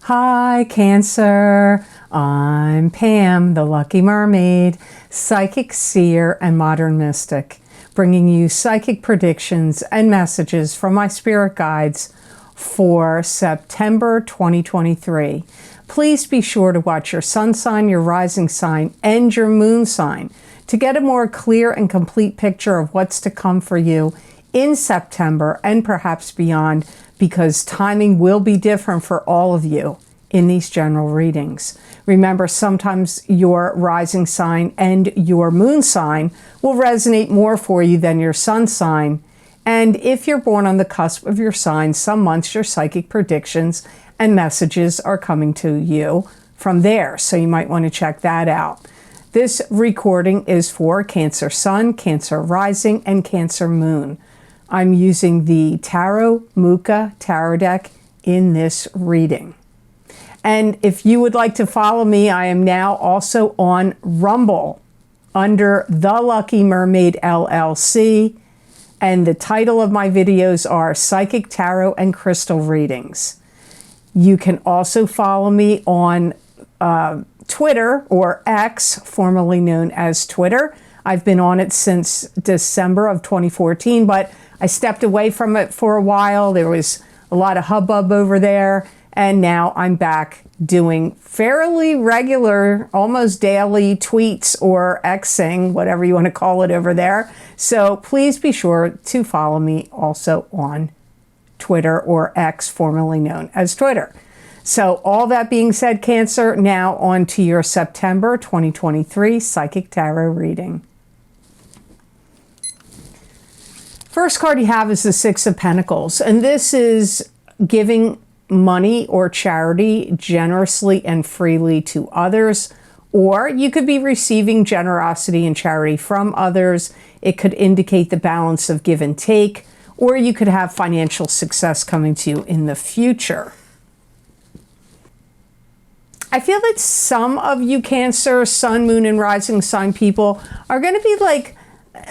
Hi, Cancer. I'm Pam, the Lucky Mermaid, psychic seer and modern mystic, bringing you psychic predictions and messages from my spirit guides for September 2023. Please be sure to watch your sun sign, your rising sign, and your moon sign to get a more clear and complete picture of what's to come for you in September and perhaps beyond, because timing will be different for all of you in these general readings. Remember, sometimes your rising sign and your moon sign will resonate more for you than your sun sign. And if you're born on the cusp of your sign, some months your psychic predictions and messages are coming to you from there. So you might want to check that out. This recording is for Cancer Sun, Cancer Rising, and Cancer Moon. I'm using the Tarot Muka Tarot deck in this reading. And if you would like to follow me, I am now also on Rumble under the Lucky Mermaid LLC. And the title of my videos are Psychic Tarot and Crystal Readings. You can also follow me on Twitter, or X, formerly known as Twitter. I've been on it since December of 2014, but I stepped away from it for a while. There was a lot of hubbub over there, and now I'm back doing fairly regular, almost daily tweets or Xing, whatever you want to call it over there. So please be sure to follow me also on Twitter, or X, formerly known as Twitter. So all that being said, Cancer, now on to your September 2023 Psychic Tarot reading. First card you have is the Six of Pentacles, and this is giving money or charity generously and freely to others, or you could be receiving generosity and charity from others. It could indicate the balance of give and take, or you could have financial success coming to you in the future. I feel that some of you Cancer, Sun, Moon, and Rising sign people are going to be like,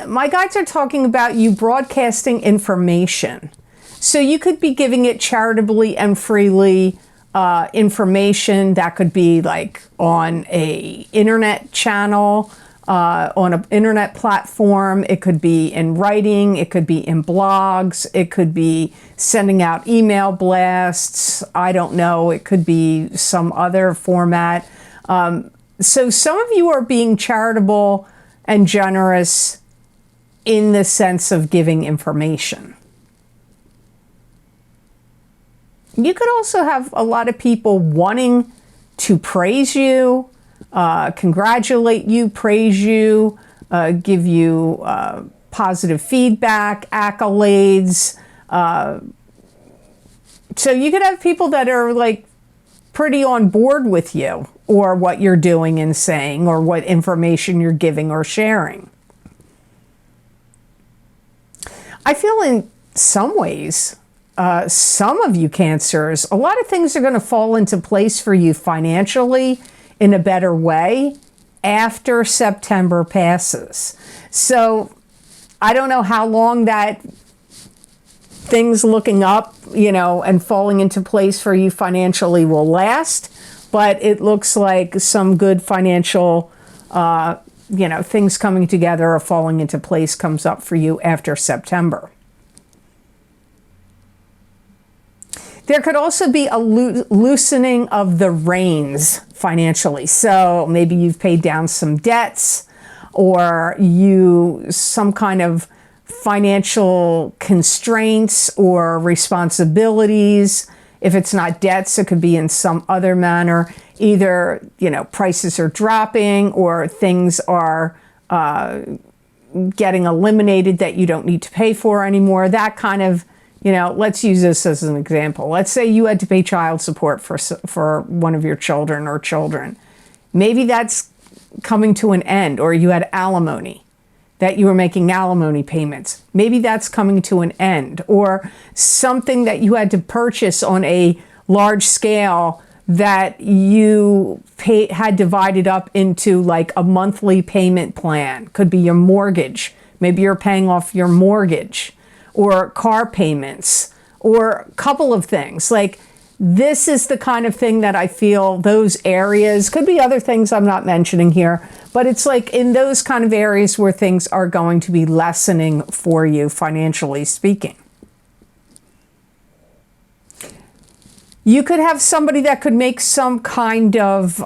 my guides are talking about you broadcasting information. So you could be giving it charitably and freely, information that could be like on a internet channel, on an internet platform. It could be in writing. It could be in blogs. It could be sending out email blasts. I don't know. It could be some other format. So some of you are being charitable and generous in the sense of giving information. You could also have a lot of people wanting to praise you, congratulate you, praise you, give you positive feedback, accolades. So you could have people that are like pretty on board with you, or what you're doing and saying, or what information you're giving or sharing. I feel in some ways, some of you Cancers, a lot of things are going to fall into place for you financially in a better way after September passes. So I don't know how long that things looking up, and falling into place for you financially will last, but it looks like some good financial, things coming together or falling into place comes up for you after September. There could also be a loosening of the reins financially. So maybe you've paid down some debts, or some kind of financial constraints or responsibilities. If it's not debts, it could be in some other manner. Either, prices are dropping, or things are getting eliminated that you don't need to pay for anymore. That kind of, let's use this as an example. Let's say you had to pay child support for one of your children or children. Maybe that's coming to an end, or you had alimony, that you were making alimony payments. Maybe that's coming to an end, or something that you had to purchase on a large scale that you had divided up into like a monthly payment plan. Could be your mortgage. Maybe you're paying off your mortgage, or car payments, or a couple of things. Like This is the kind of thing that I feel those areas, could be other things I'm not mentioning here, but it's like in those kind of areas where things are going to be lessening for you, financially speaking. You could have somebody that could make some kind of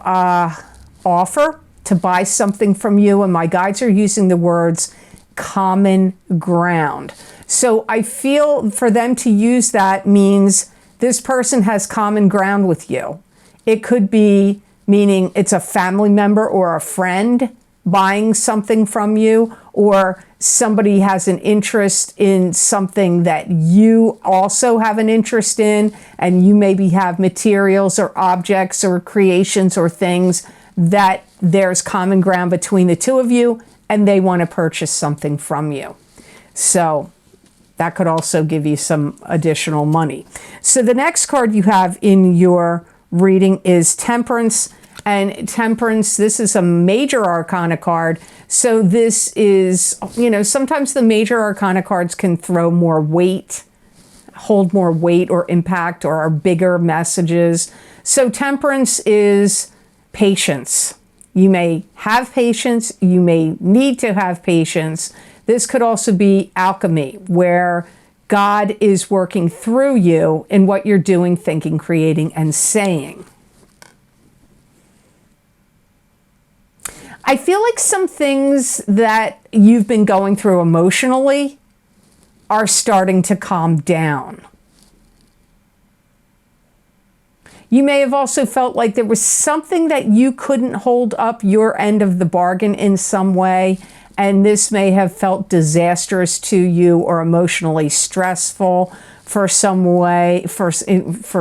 offer to buy something from you, and my guides are using the words common ground. So I feel for them to use that means this person has common ground with you. It could be meaning it's a family member or a friend buying something from you, or somebody has an interest in something that you also have an interest in, and you maybe have materials or objects or creations or things that there's common ground between the two of you, and they want to purchase something from you. So that could also give you some additional money. So the next card you have in your reading is Temperance. And Temperance, this is a major arcana card. So this is, you know, sometimes the major arcana cards can throw more weight, hold more weight or impact, or are bigger messages. So Temperance is patience. You may have patience, you may need to have patience. This could also be alchemy, where God is working through you in what you're doing, thinking, creating, and saying. I feel like some things that you've been going through emotionally are starting to calm down. You may have also felt like there was something that you couldn't hold up your end of the bargain in some way, and this may have felt disastrous to you or emotionally stressful for some way, for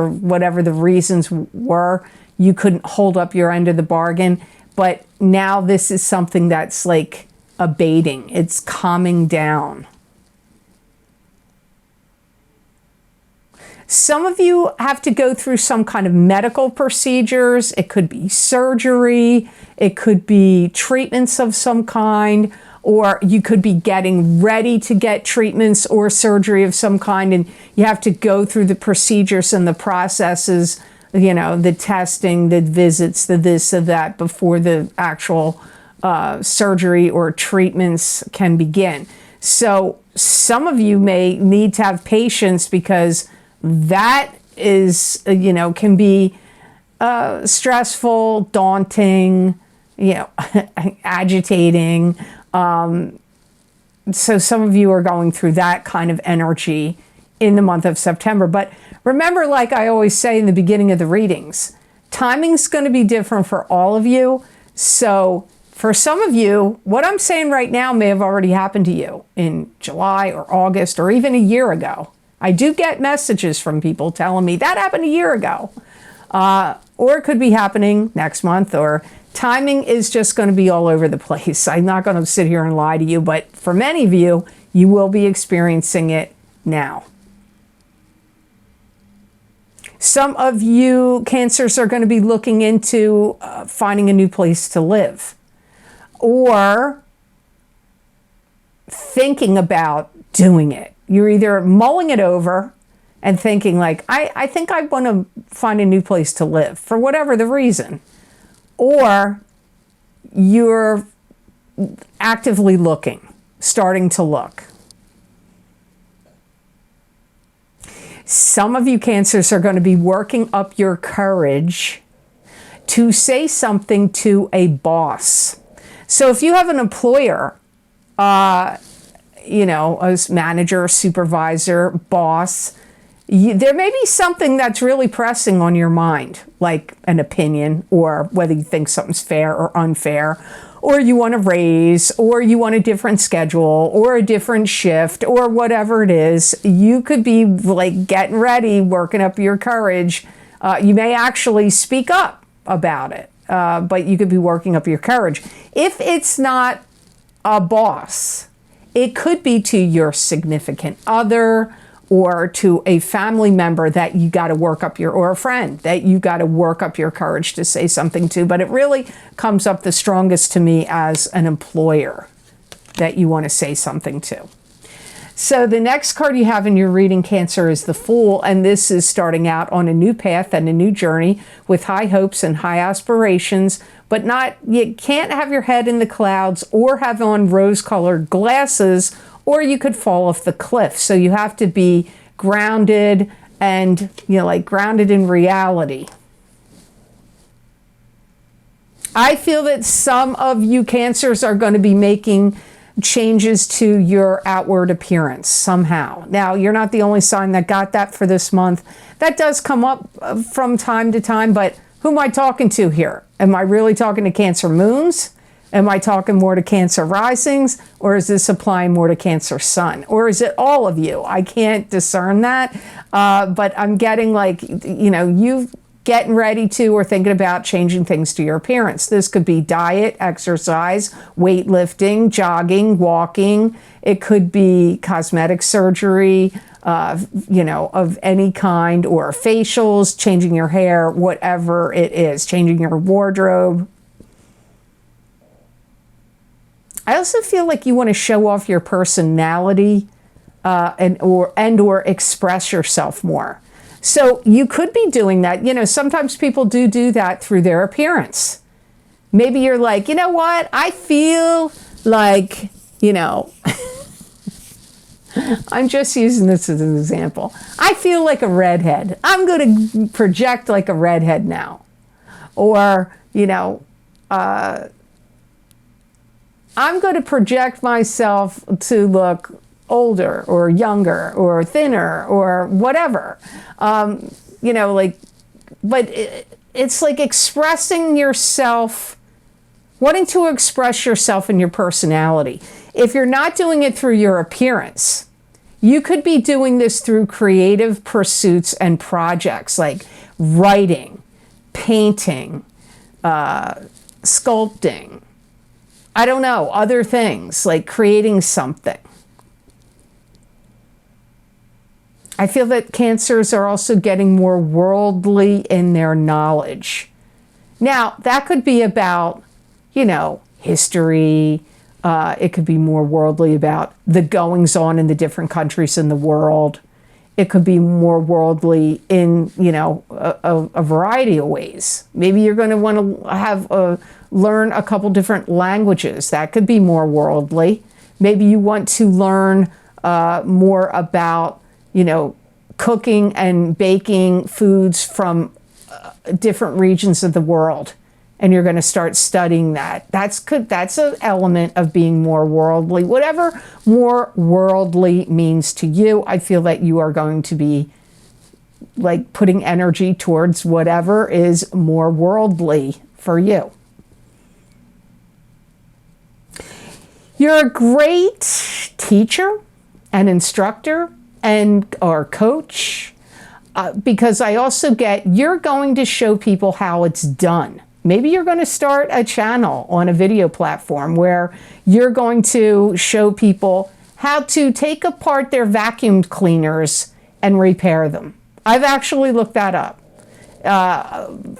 whatever the reasons were. You couldn't hold up your end of the bargain, but now this is something that's like abating. It's calming down. Some of you have to go through some kind of medical procedures. It could be surgery, it could be treatments of some kind, or you could be getting ready to get treatments or surgery of some kind, and you have to go through the procedures and the processes, you know, the testing, the visits, the this, the that, before the actual surgery or treatments can begin. So some of you may need to have patience, because that is, you know, can be stressful, daunting, you know, agitating. So some of you are going through that kind of energy in the month of September. But remember, like I always say in the beginning of the readings, timing's going to be different for all of you. So for some of you, what I'm saying right now may have already happened to you in July or August or even a year ago. I do get messages from people telling me that happened a year ago. Or it could be happening next month, or timing is just going to be all over the place. I'm not going to sit here and lie to you, but for many of you, you will be experiencing it now. Some of you Cancers are going to be looking into finding a new place to live, or thinking about doing it. You're either mulling it over and thinking like, I think I want to find a new place to live for whatever the reason, or you're actively looking, starting to look. Some of you Cancers are going to be working up your courage to say something to a boss. So if you have an employer, you know, as manager, supervisor, boss, there may be something that's really pressing on your mind, like an opinion, or whether you think something's fair or unfair, or you want a raise, or you want a different schedule, or a different shift, or whatever it is. You could be like getting ready, working up your courage. You may actually speak up about it, but you could be working up your courage. If it's not a boss, it could be to your significant other, or to a family member that you got to work up your, or a friend that you got to work up your courage to say something to. But it really comes up the strongest to me as an employer that you want to say something to. So the next card you have in your reading, Cancer, is the Fool, and this is starting out on a new path and a new journey with high hopes and high aspirations, but you can't have your head in the clouds or have on rose-colored glasses, or you could fall off the cliff. So you have to be grounded and, like grounded in reality. I feel that some of you Cancers are going to be making changes to your outward appearance somehow. Now, you're not the only sign that got that for this month. That does come up from time to time, but who am I talking to here? Am I really talking to Cancer moons? Am I talking more to Cancer risings? Or is this applying more to Cancer sun? Or is it all of you? I can't discern that, but I'm getting like, you getting ready to or thinking about changing things to your appearance. This could be diet, exercise, weightlifting, jogging, walking. It could be cosmetic surgery, of any kind, or facials, changing your hair, whatever it is, changing your wardrobe. I also feel like you want to show off your personality or express yourself more. So you could be doing that. Sometimes people do that through their appearance. Maybe you're like, you know what? I feel like, I'm just using this as an example. I feel like a redhead. I'm going to project like a redhead now. Or, I'm going to project myself to look older or younger or thinner or whatever. But it's like expressing yourself, wanting to express yourself and your personality. If you're not doing it through your appearance, you could be doing this through creative pursuits and projects like writing, painting, sculpting, I don't know, other things like creating something. I feel that Cancers are also getting more worldly in their knowledge. Now, that could be about, history. It could be more worldly about the goings on in the different countries in the world. It could be more worldly in, a variety of ways. Maybe you're going to want to learn a couple different languages. That could be more worldly. Maybe you want to learn more about cooking and baking foods from different regions of the world, and you're going to start studying that. That's an element of being more worldly. Whatever more worldly means to you, I feel that you are going to be like putting energy towards whatever is more worldly for you. You're a great teacher and instructor or coach, because I also get you're going to show people how it's done. Maybe you're going to start a channel on a video platform where you're going to show people how to take apart their vacuum cleaners and repair them. I've actually looked that up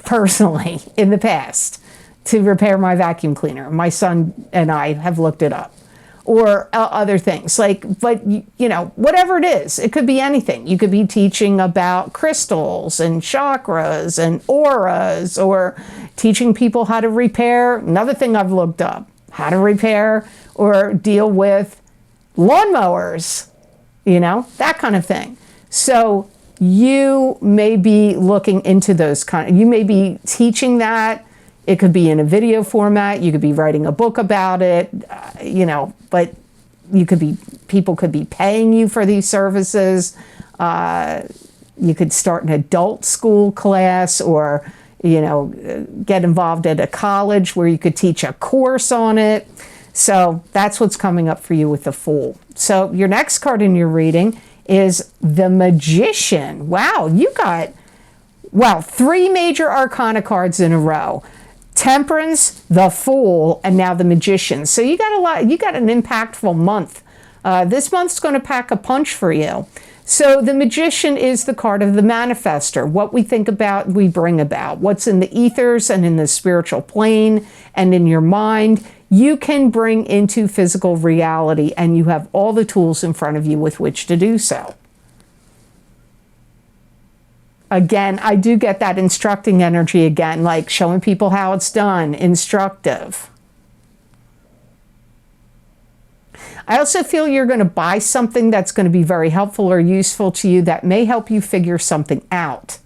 personally in the past to repair my vacuum cleaner. My son and I have looked it up. Or other things but whatever it is, it could be anything. You could be teaching about crystals and chakras and auras, or teaching people how to repair. Another thing I've looked up, how to repair or deal with lawnmowers, that kind of thing. So you may be looking into you may be teaching that. It could be in a video format. You could be writing a book about it, but people could be paying you for these services. You could start an adult school class, or, get involved at a college where you could teach a course on it. So that's what's coming up for you with the Fool. So your next card in your reading is the Magician. Wow, you got, 3 major arcana cards in a row. Temperance, the Fool, and now the Magician. So you got an impactful month. This month's going to pack a punch for you. So the Magician is the card of the manifester. What we think about, we bring about. What's in the ethers and in the spiritual plane and in your mind, you can bring into physical reality, and you have all the tools in front of you with which to do so. Again, I do get that instructing energy again, like showing people how it's done, instructive. I also feel you're going to buy something that's going to be very helpful or useful to you that may help you figure something out.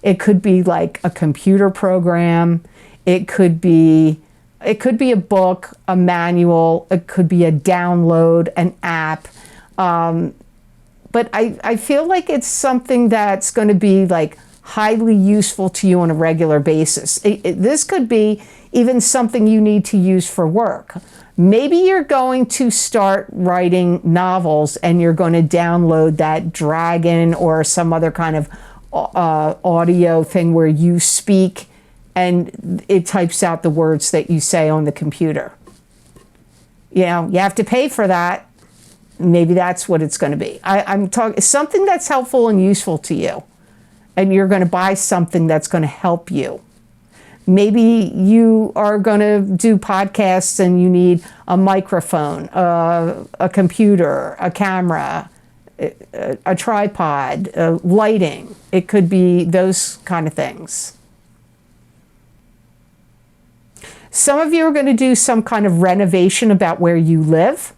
It could be like a computer program. It could be a book, a manual. It could be a download, an app. But I feel like it's something that's going to be like highly useful to you on a regular basis. This could be even something you need to use for work. Maybe you're going to start writing novels and you're going to download that Dragon or some other kind of audio thing where you speak and it types out the words that you say on the computer. You know, you have to pay for that. Maybe that's what it's going to be. I'm talking something that's helpful and useful to you, and you're going to buy something that's going to help you. Maybe you are going to do podcasts and you need a microphone, a computer, a camera, a tripod, lighting. It could be those kind of things. Some of you are going to do some kind of renovation about where you live.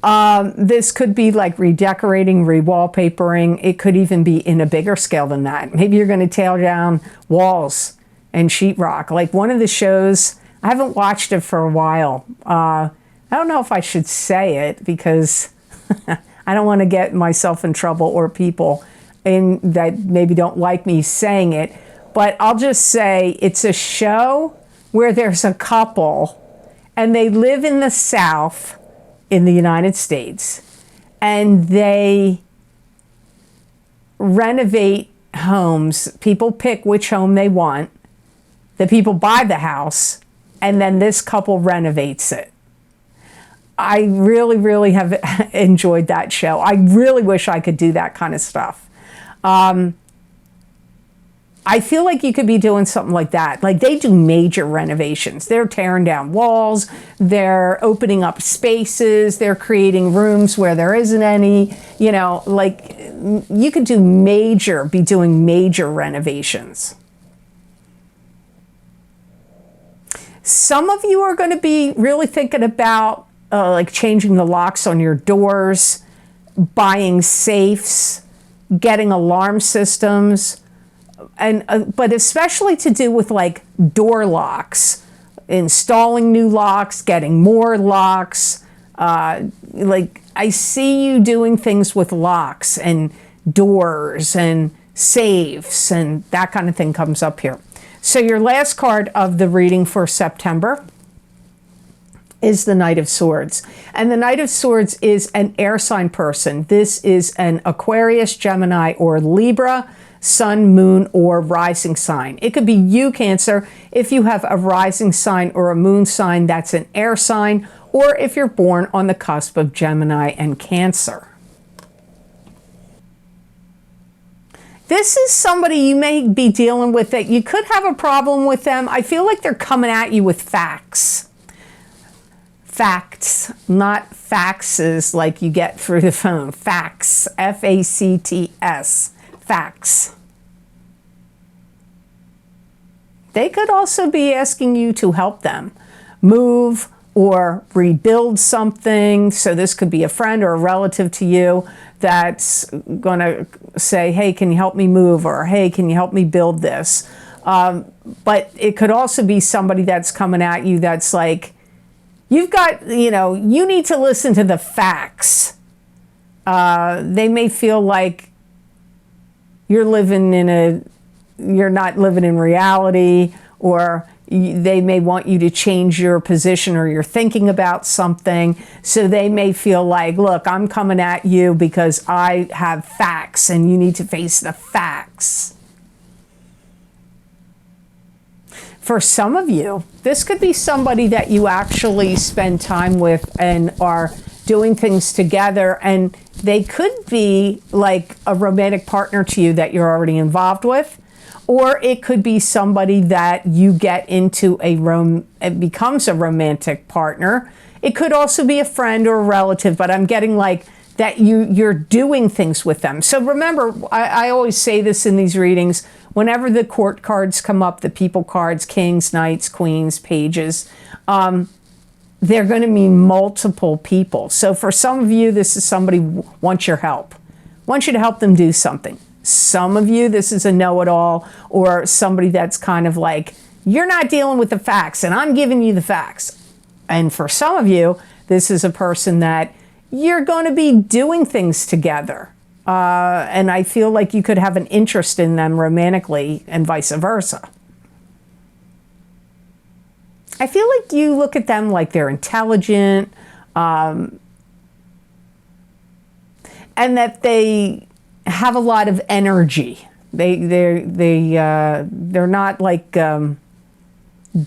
This could be like redecorating, rewallpapering. It could even be in a bigger scale than that. Maybe you're going to tear down walls and sheetrock. Like one of the shows, I haven't watched it for a while. I don't know if I should say it because I don't want to get myself in trouble or people that maybe don't like me saying it. But I'll just say it's a show where there's a couple and they live in the South in the United States, and they renovate homes. People pick which home they want. The people buy the house, and then this couple renovates it. I really, really have enjoyed that show. I really wish I could do that kind of stuff. I feel like you could be doing something like that. Like they do major renovations. They're tearing down walls. They're opening up spaces. They're creating rooms where there isn't any. You know, like you could be doing major renovations. Some of you are going to be really thinking about like changing the locks on your doors, buying safes, getting alarm systems, but especially to do with like door locks, installing new locks, getting more locks. Like I see you doing things with locks and doors and safes, and that kind of thing comes up here. So your last card of the reading for September is the Knight of Swords. And the Knight of Swords is an air sign person. This is an Aquarius, Gemini, or Libra, sun, moon, or rising sign. It could be you, Cancer, if you have a rising sign or a moon sign, that's an air sign, or if you're born on the cusp of Gemini and Cancer. This is somebody you may be dealing with that you could have a problem with them. I feel like they're coming at you with facts. Facts, not faxes like you get through the phone. Facts, F-A-C-T-S, facts. They could also be asking you to help them move or rebuild something. So this could be a friend or a relative to you that's going to say, hey, can you help me move? Or, hey, can you help me build this? But it could also be somebody that's coming at you that's like, you've got, you need to listen to the facts. They may feel like you're not living in reality, or they may want you to change your position or you're thinking about something. So they may feel like, look, I'm coming at you because I have facts and you need to face the facts. For some of you, this could be somebody that you actually spend time with and are doing things together, and they could be like a romantic partner to you that you're already involved with. Or it could be somebody that you get into it becomes a romantic partner. It could also be a friend or a relative, but I'm getting like that you're doing things with them. So remember, I always say this in these readings, whenever the court cards come up, the people cards, kings, knights, queens, pages, they're going to mean multiple people. So for some of you, this is somebody who wants your help, wants you to help them do something. Some of you, this is a know-it-all, or somebody that's kind of like, you're not dealing with the facts and I'm giving you the facts. And for some of you, this is a person that you're going to be doing things together. And I feel like you could have an interest in them romantically and vice versa. I feel like you look at them like they're intelligent, and that they have a lot of energy. They're not like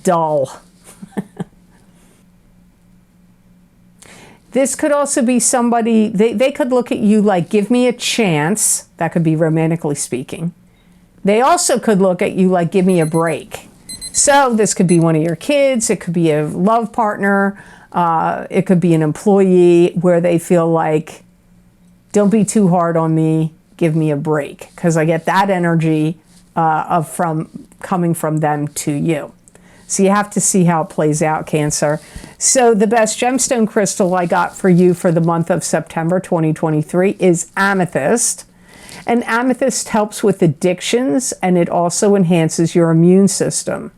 dull. This could also be somebody, they could look at you like, give me a chance. That could be romantically speaking. They also could look at you like, give me a break. So this could be one of your kids. It could be a love partner. It could be an employee where they feel like, don't be too hard on me. Give me a break. Because I get that energy coming from them to you. So you have to see how it plays out, Cancer. So the best gemstone crystal I got for you for the month of September 2023 is amethyst. And amethyst helps with addictions, and it also enhances your immune system.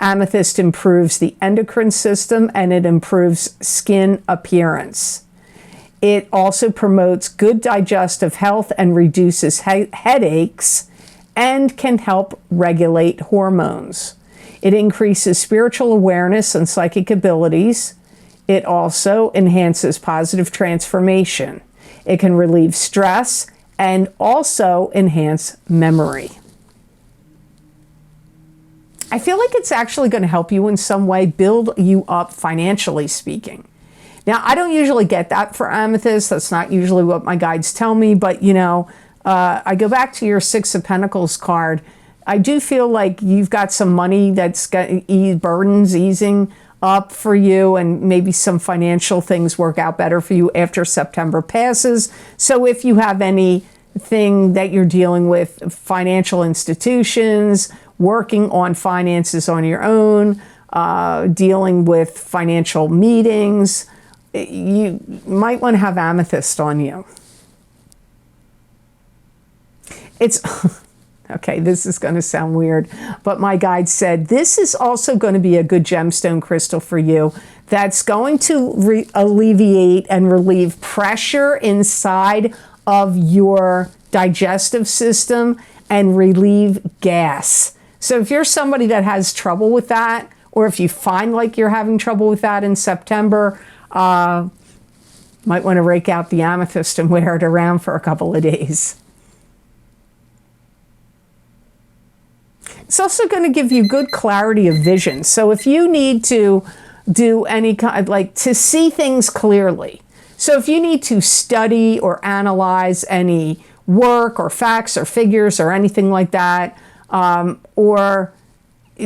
Amethyst improves the endocrine system, and it improves skin appearance. It also promotes good digestive health and reduces headaches, and can help regulate hormones. It increases spiritual awareness and psychic abilities. It also enhances positive transformation. It can relieve stress and also enhance memory. I feel like it's actually going to help you in some way, build you up financially speaking. Now, I don't usually get that for amethyst. That's not usually what my guides tell me, but you know, I go back to your Six of Pentacles card. I do feel like you've got some money that's got burdens easing up for you, and maybe some financial things work out better for you after September passes. So if you have anything that you're dealing with, financial institutions, working on finances on your own, dealing with financial meetings, you might want to have amethyst on you. It's... Okay, this is going to sound weird, but my guide said this is also going to be a good gemstone crystal for you that's going to alleviate and relieve pressure inside of your digestive system and relieve gas. So if you're somebody that has trouble with that, or if you find like you're having trouble with that in September, might want to rake out the amethyst and wear it around for a couple of days. It's also going to give you good clarity of vision. So if you need to do any kind, like to see things clearly. So if you need to study or analyze any work or facts or figures or anything like that, or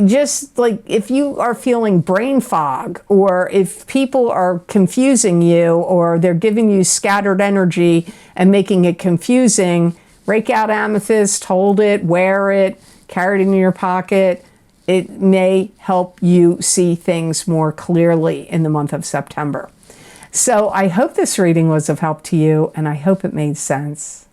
just like if you are feeling brain fog, or if people are confusing you, or they're giving you scattered energy and making it confusing, rake out amethyst, hold it, wear it, carry it in your pocket. It may help you see things more clearly in the month of September. So I hope this reading was of help to you, and I hope it made sense.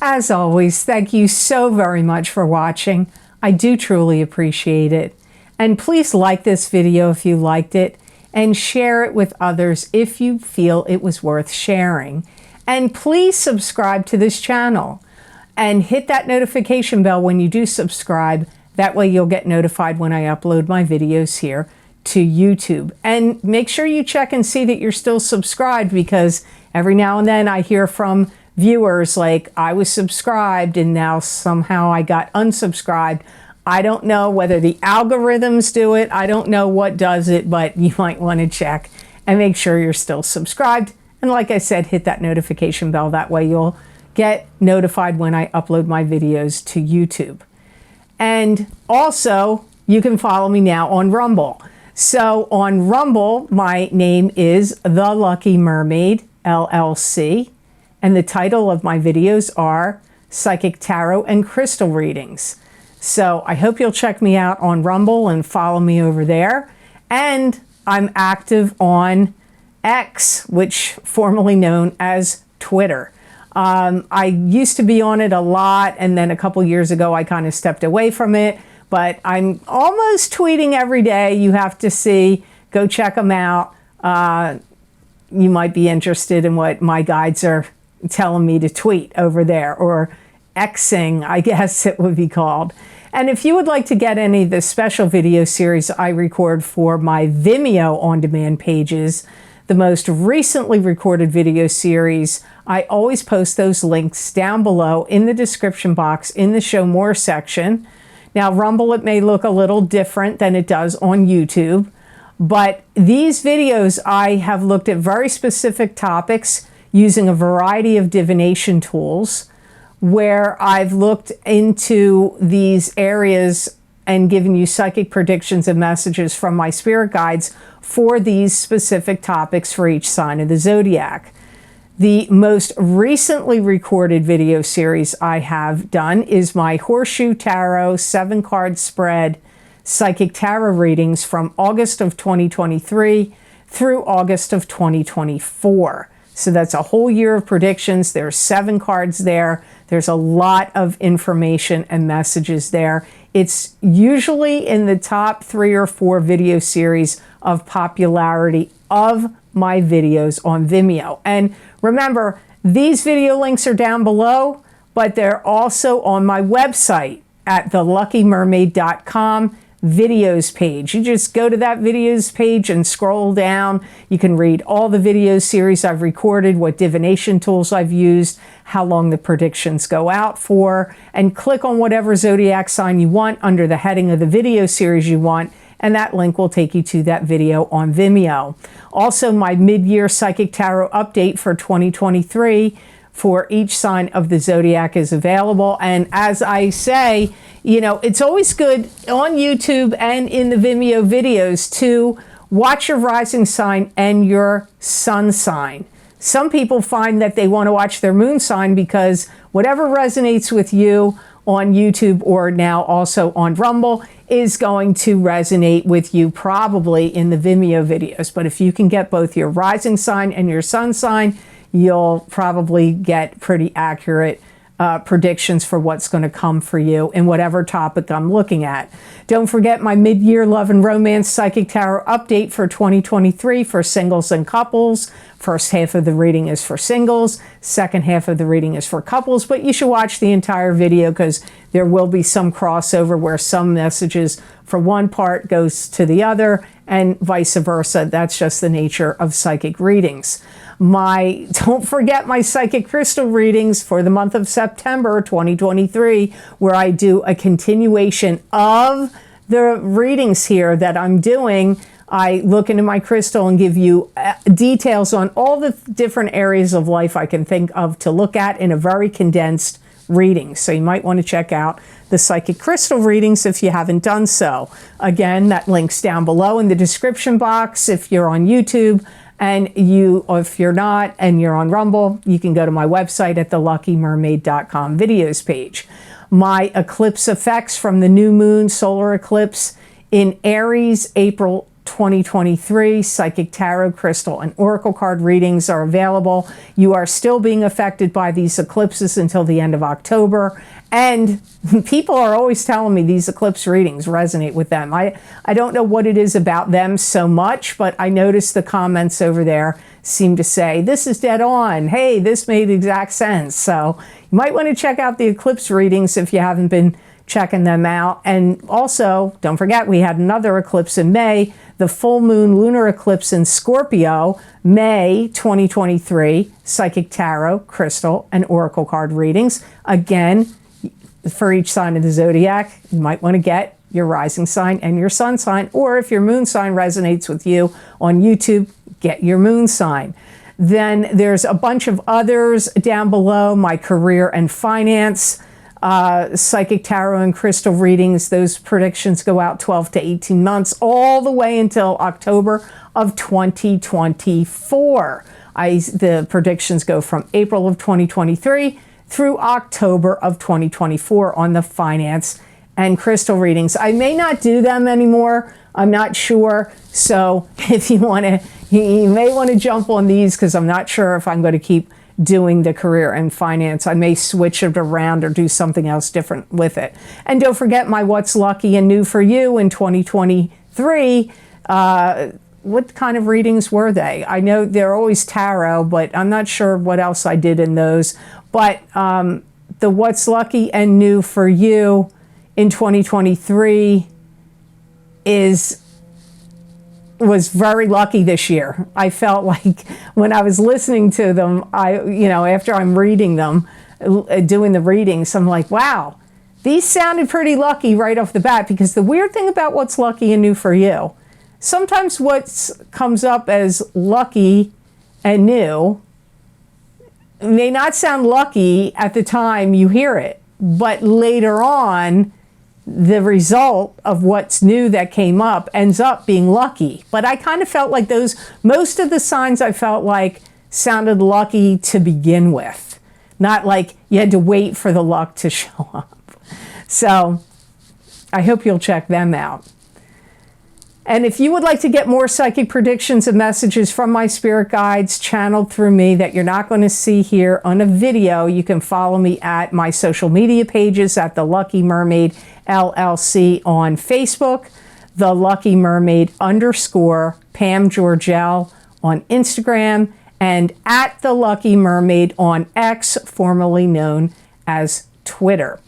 As always, thank you so very much for watching. I do truly appreciate it. And please like this video if you liked it, and share it with others if you feel it was worth sharing. And please subscribe to this channel. And hit that notification bell when you do subscribe. That way you'll get notified when I upload my videos here to YouTube. And make sure you check and see that you're still subscribed, because every now and then I hear from viewers like, I was subscribed and now somehow I got unsubscribed. I don't know whether the algorithms do it. I don't know what does it, but you might want to check and make sure you're still subscribed. And like I said, hit that notification bell. That way you'll get notified when I upload my videos to YouTube. And also, you can follow me now on Rumble. So on Rumble, my name is The Lucky Mermaid LLC, and the title of my videos are Psychic Tarot and Crystal Readings. So I hope you'll check me out on Rumble and follow me over there. And I'm active on X, which formerly known as Twitter. I used to be on it a lot, and then a couple years ago I kind of stepped away from it. But I'm almost tweeting every day. You have to see. Go check them out. You might be interested in what my guides are telling me to tweet over there, or Xing, I guess it would be called. And if you would like to get any of the special video series I record for my Vimeo on-demand pages, the most recently recorded video series, I always post those links down below in the description box in the Show More section. Now, Rumble, it may look a little different than it does on YouTube, but these videos, I have looked at very specific topics using a variety of divination tools, where I've looked into these areas and given you psychic predictions and messages from my spirit guides for these specific topics for each sign of the zodiac. The most recently recorded video series I have done is my Horseshoe Tarot 7-card spread psychic tarot readings from August of 2023 through August of 2024. So that's a whole year of predictions. There's 7 cards there. There's a lot of information and messages there. It's usually in the top 3 or 4 video series of popularity of my videos on Vimeo. And remember, these video links are down below, but they're also on my website at theluckymermaid.com videos page. You just go to that videos page and scroll down. You can read all the video series I've recorded, what divination tools I've used, how long the predictions go out for, and click on whatever zodiac sign you want under the heading of the video series you want, and that link will take you to that video on Vimeo. Also, my mid-year Psychic Tarot update for 2023 for each sign of the zodiac is available. And as I say, you know, it's always good on YouTube and in the Vimeo videos to watch your rising sign and your sun sign. Some people find that they want to watch their moon sign because whatever resonates with you on YouTube or now also on Rumble is going to resonate with you probably in the Vimeo videos. But if you can get both your rising sign and your sun sign, you'll probably get pretty accurate predictions for what's going to come for you in whatever topic I'm looking at. Don't forget my mid-year love and romance psychic tarot update for 2023 for singles and couples. First half of the reading is for singles. Second half of the reading is for couples, but you should watch the entire video because there will be some crossover where some messages for one part goes to the other and vice versa. That's just the nature of psychic readings. Don't forget my psychic crystal readings for the month of September 2023, where I do a continuation of the readings here that I'm doing. I look into my crystal and give you details on all the different areas of life I can think of to look at in a very condensed reading. So you might want to check out the psychic crystal readings if you haven't done so. Again, that link's down below in the description box if you're on YouTube. And if you're not and you're on Rumble, you can go to my website at theluckymermaid.com videos page. My eclipse effects from the new moon solar eclipse in Aries, April 2023, psychic tarot, crystal, and oracle card readings are available. You are still being affected by these eclipses until the end of October. And people are always telling me these eclipse readings resonate with them. I don't know what it is about them so much, but I noticed the comments over there seem to say, this is dead on. Hey, this made exact sense. So you might want to check out the eclipse readings if you haven't been checking them out. And also, don't forget, we had another eclipse in May, the full moon lunar eclipse in Scorpio, May 2023, psychic tarot, crystal, and oracle card readings. Again, for each sign of the zodiac, you might want to get your rising sign and your sun sign, or if your moon sign resonates with you on YouTube, get your moon sign. Then there's a bunch of others down below, my career and finance, psychic tarot and crystal readings. Those predictions go out 12 to 18 months, all the way until October of 2024. The predictions go from April of 2023 through October of 2024 on the finance and crystal readings. I may not do them anymore. I'm not sure. So if you want to, you may want to jump on these, because I'm not sure if I'm going to keep doing the career and finance. I may switch it around or do something else different with it. And don't forget my What's Lucky and New for You in 2023. What kind of readings were they? I know they're always tarot, but I'm not sure what else I did in those. But the What's Lucky and New for You in 2023 was very lucky this year. I felt like when I was listening to them, after I'm reading them, doing the readings, I'm like, wow, these sounded pretty lucky right off the bat. Because the weird thing about What's Lucky and New for You, sometimes what comes up as lucky and new may not sound lucky at the time you hear it, but later on, the result of what's new that came up ends up being lucky. But I kind of felt like most of the signs I felt like sounded lucky to begin with, not like you had to wait for the luck to show up. So I hope you'll check them out. And if you would like to get more psychic predictions and messages from my spirit guides channeled through me that you're not going to see here on a video, you can follow me at my social media pages at the Lucky Mermaid LLC on Facebook, the Lucky Mermaid _ Pam Georgel on Instagram, and at the Lucky Mermaid on X, formerly known as Twitter.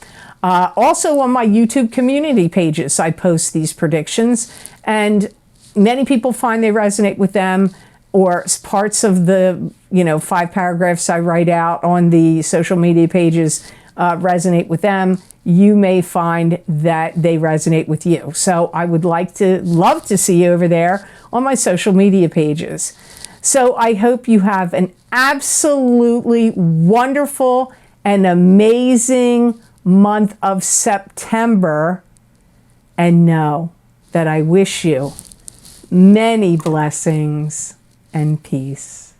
Also on my YouTube community pages, I post these predictions, and many people find they resonate with them, or parts of the 5 paragraphs I write out on the social media pages resonate with them. You may find that they resonate with you. So I would love to see you over there on my social media pages. So I hope you have an absolutely wonderful and amazing month of September, and know that I wish you many blessings and peace.